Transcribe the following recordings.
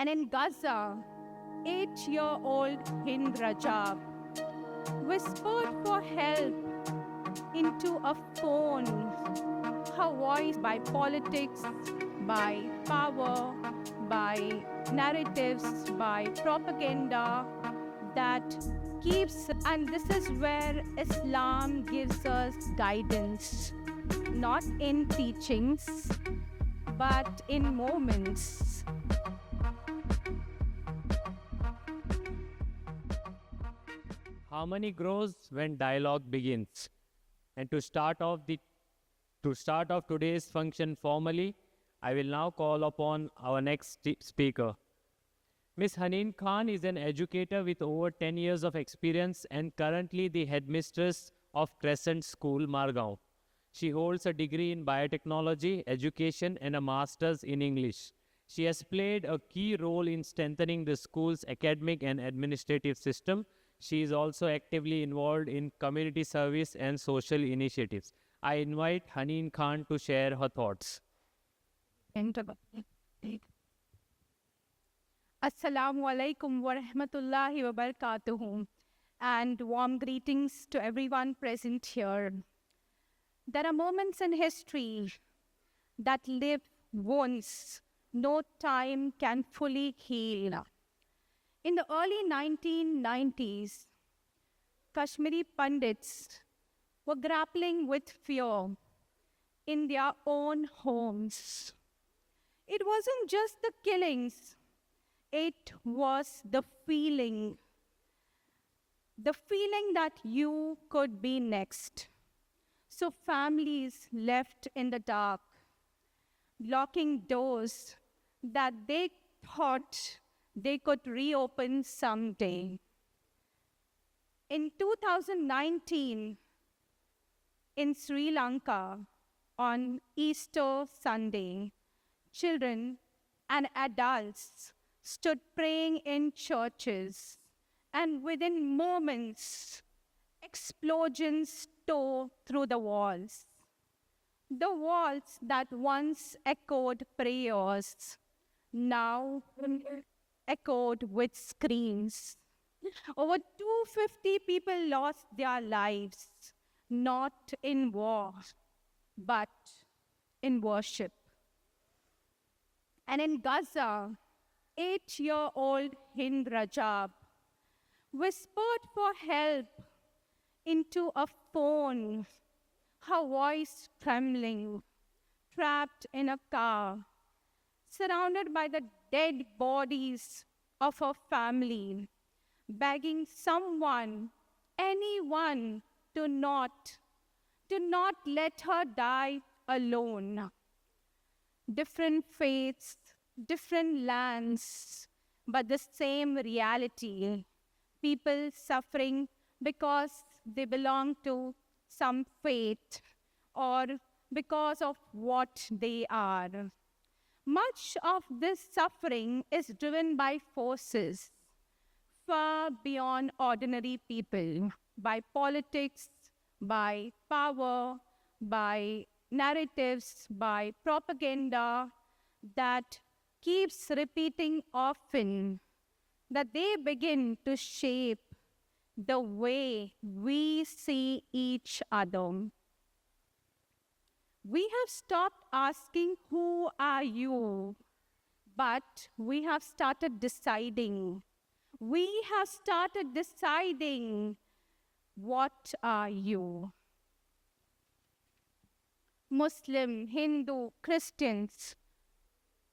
And in Gaza, 8-year-old Hind Rajab whispered for help into a phone, her voice by politics, by power, by narratives, by propaganda that keeps, and this is where Islam gives us guidance, not in teachings, but in moments. Harmony grows when dialogue begins. And to start off today's function formally, I will now call upon our next speaker. Ms. Haneen Khan is an educator with over 10 years of experience and currently the headmistress of Crescent School, Margao. She holds a degree in biotechnology, education, and a master's in English. She has played a key role in strengthening the school's academic and administrative system. She is also actively involved in community service and social initiatives. I invite Haneen Khan to share her thoughts. Assalamu alaikum wa rahmatullahi wa barakatuhu, and warm greetings to everyone present here. There are moments in history that live once, no time can fully heal. In the early 1990s, Kashmiri Pandits were grappling with fear in their own homes. It wasn't just the killings, it was the feeling that you could be next. So families left in the dark, locking doors that they thought they could reopen someday. In 2019, in Sri Lanka, on Easter Sunday, children and adults stood praying in churches, and within moments, explosions tore through the walls. The walls that once echoed prayers now echoed with screams. Over 250 people lost their lives, not in war, but in worship. And in Gaza, 8-year-old Hind Rajab whispered for help into a phone, her voice trembling, trapped in a car, surrounded by the dead bodies of her family, begging someone, anyone, to not let her die alone. Different faiths, different lands, but the same reality. People suffering because they belong to some faith or because of what they are. Much of this suffering is driven by forces far beyond ordinary people, by politics, by power, by narratives, by propaganda that keeps repeating often, that they begin to shape the way we see each other. We have stopped asking, who are you? But we have started deciding. We have started deciding, what are you? Muslim, Hindu, Christians,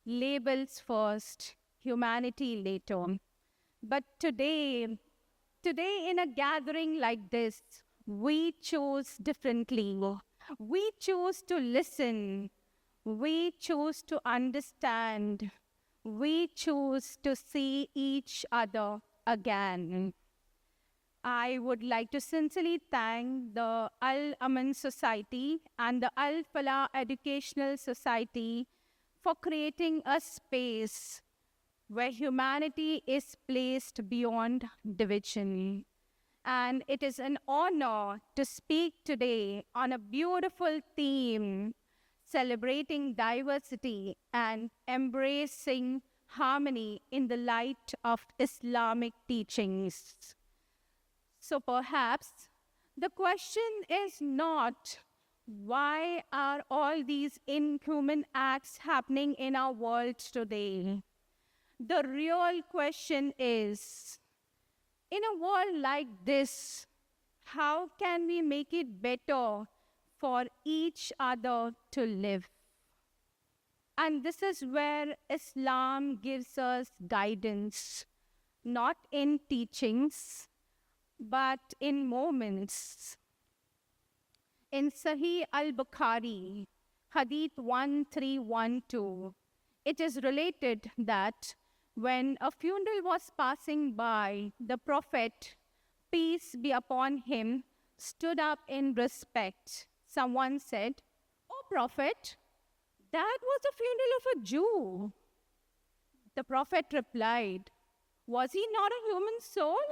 labels first, humanity later. But today in a gathering like this, we choose differently. We choose to listen. We choose to understand. We choose to see each other again. I would like to sincerely thank the Al-Aman Society and the Al-Falah Educational Society for creating a space where humanity is placed beyond division. And it is an honor to speak today on a beautiful theme, celebrating diversity and embracing harmony in the light of Islamic teachings. So perhaps the question is not why are all these inhuman acts happening in our world today? The real question is, in a world like this, how can we make it better for each other to live? And this is where Islam gives us guidance, not in teachings, but in moments. In Sahih al-Bukhari, Hadith 1312, it is related that when a funeral was passing by, the Prophet, peace be upon him, stood up in respect. Someone said, "O Prophet, that was the funeral of a Jew." The Prophet replied, "Was he not a human soul?"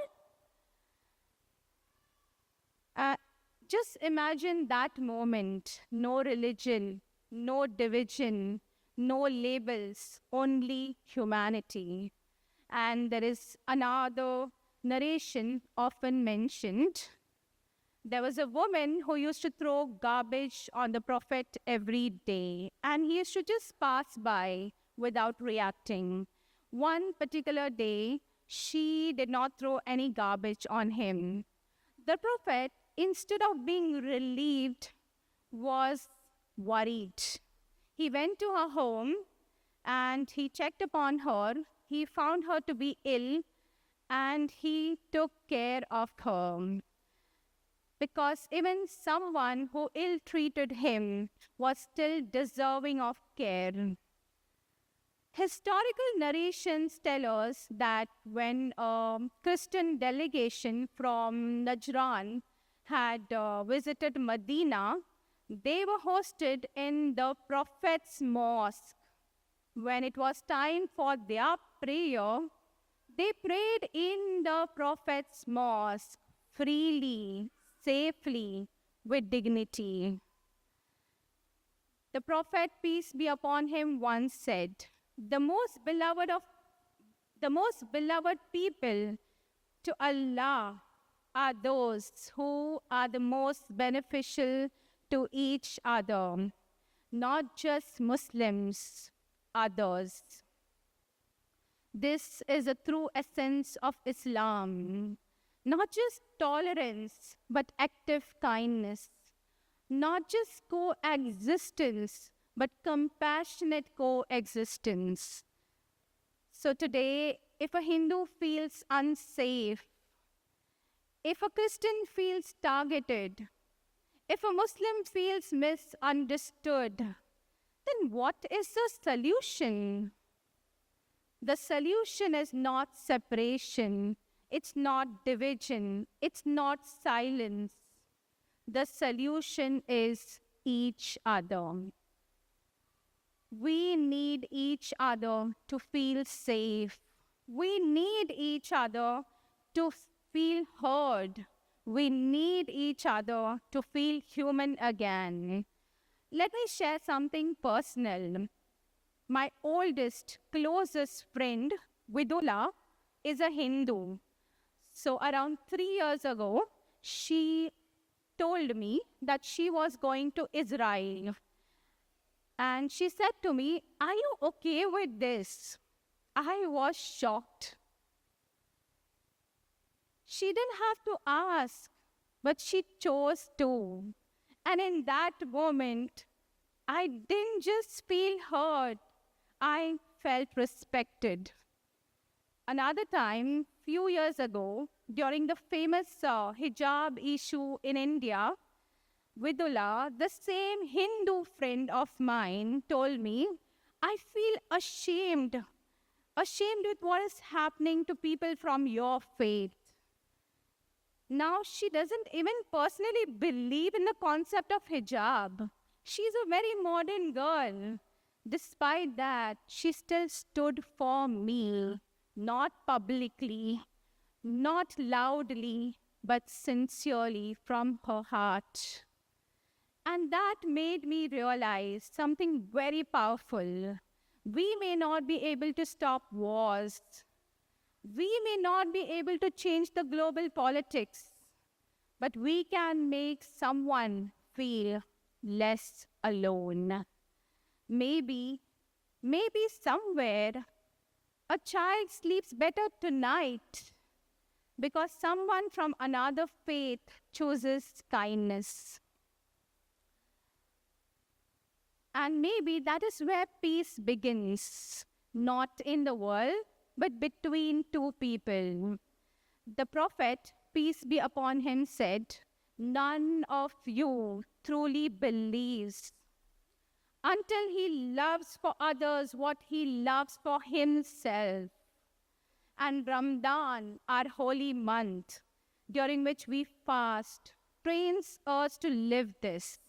Just imagine that moment. No religion, no division, no labels, only humanity. And there is another narration often mentioned. There was a woman who used to throw garbage on the Prophet every day, and he used to just pass by without reacting. One particular day, she did not throw any garbage on him. The Prophet, instead of being relieved, was worried. He went to her home and he checked upon her. He found her to be ill and he took care of her. Because even someone who ill-treated him was still deserving of care. Historical narrations tell us that when a Christian delegation from Najran had visited Medina, they were hosted in the Prophet's mosque. When it was time for their prayer, they prayed in the Prophet's mosque freely, safely, with dignity. The Prophet, peace be upon him, once said, the most beloved people to Allah are those who are the most beneficial to each other, not just Muslims, others. This is a true essence of Islam, not just tolerance, but active kindness, not just coexistence, but compassionate coexistence. So today, if a Hindu feels unsafe, if a Christian feels targeted, if a Muslim feels misunderstood, then what is the solution? The solution is not separation, it's not division, it's not silence. The solution is each other. We need each other to feel safe. We need each other to feel heard. We need each other to feel human again. Let me share something personal. My oldest, closest friend, Vidula, is a Hindu. So around 3 years ago, she told me that she was going to Israel. And she said to me, "Are you okay with this?" I was shocked. She didn't have to ask, but she chose to. And in that moment, I didn't just feel heard, I felt respected. Another time, few years ago, during the famous hijab issue in India, Vidula, the same Hindu friend of mine, told me, "I feel ashamed with what is happening to people from your faith." Now she doesn't even personally believe in the concept of hijab. She's a very modern girl. Despite that, she still stood for me, not publicly, not loudly, but sincerely from her heart. And that made me realize something very powerful. We may not be able to stop wars. We may not be able to change the global politics, but we can make someone feel less alone. Maybe, maybe somewhere a child sleeps better tonight because someone from another faith chooses kindness. And maybe that is where peace begins, not in the world, but between two people. The prophet, peace be upon him, said, "None of you truly believes until he loves for others what he loves for himself." And Ramadan, our holy month, during which we fast, trains us to live this.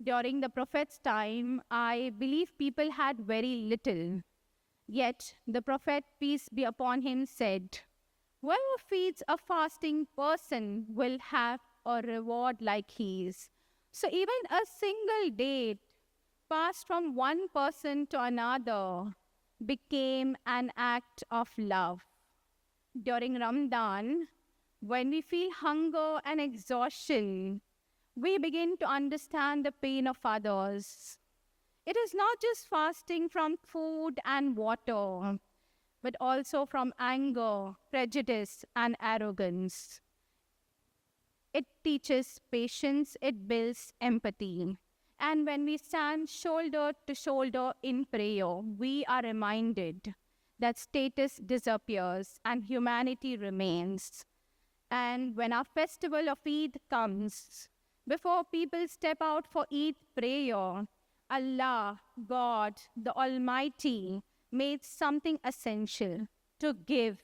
During the prophet's time, I believe people had very little. Yet the prophet, peace be upon him, said, "Whoever feeds a fasting person will have a reward like his." So even a single day passed from one person to another became an act of love. During Ramadan, when we feel hunger and exhaustion, we begin to understand the pain of others. It is not just fasting from food and water, but also from anger, prejudice, and arrogance. It teaches patience, it builds empathy. And when we stand shoulder to shoulder in prayer, we are reminded that status disappears and humanity remains. And when our festival of Eid comes, before people step out for Eid prayer, Allah, God, the Almighty, made something essential to give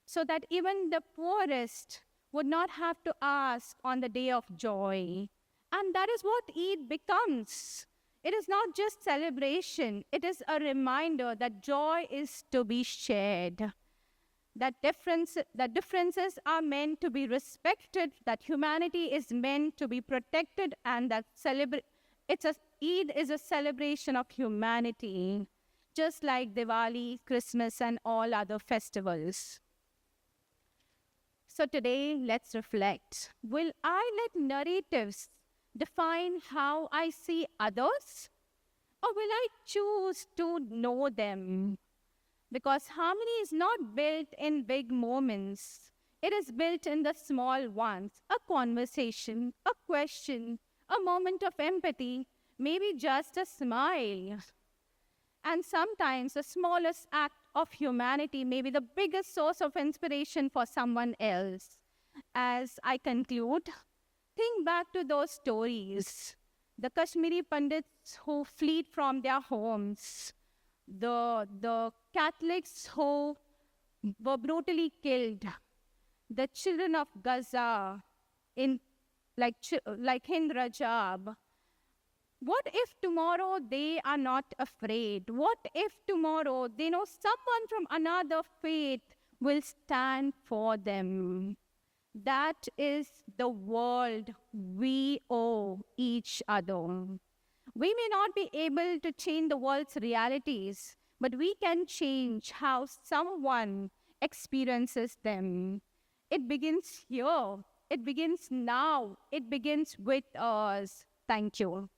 so that even the poorest would not have to ask on the day of joy. And that is what Eid becomes. It is not just celebration, it is a reminder that joy is to be shared. That differences are meant to be respected, that humanity is meant to be protected, and that Eid is a celebration of humanity, just like Diwali, Christmas, and all other festivals. So today, let's reflect. Will I let narratives define how I see others? Or will I choose to know them? Because harmony is not built in big moments. It is built in the small ones. A conversation, a question, a moment of empathy, maybe just a smile. And sometimes the smallest act of humanity may be the biggest source of inspiration for someone else. As I conclude, think back to those stories. The Kashmiri Pandits who fled from their homes, the Catholics who were brutally killed, the children of Gaza, like Hind Rajab. What if tomorrow they are not afraid? What if tomorrow they know someone from another faith will stand for them? That is the world we owe each other. We may not be able to change the world's realities, but we can change how someone experiences them. It begins here. It begins now. It begins with us. Thank you.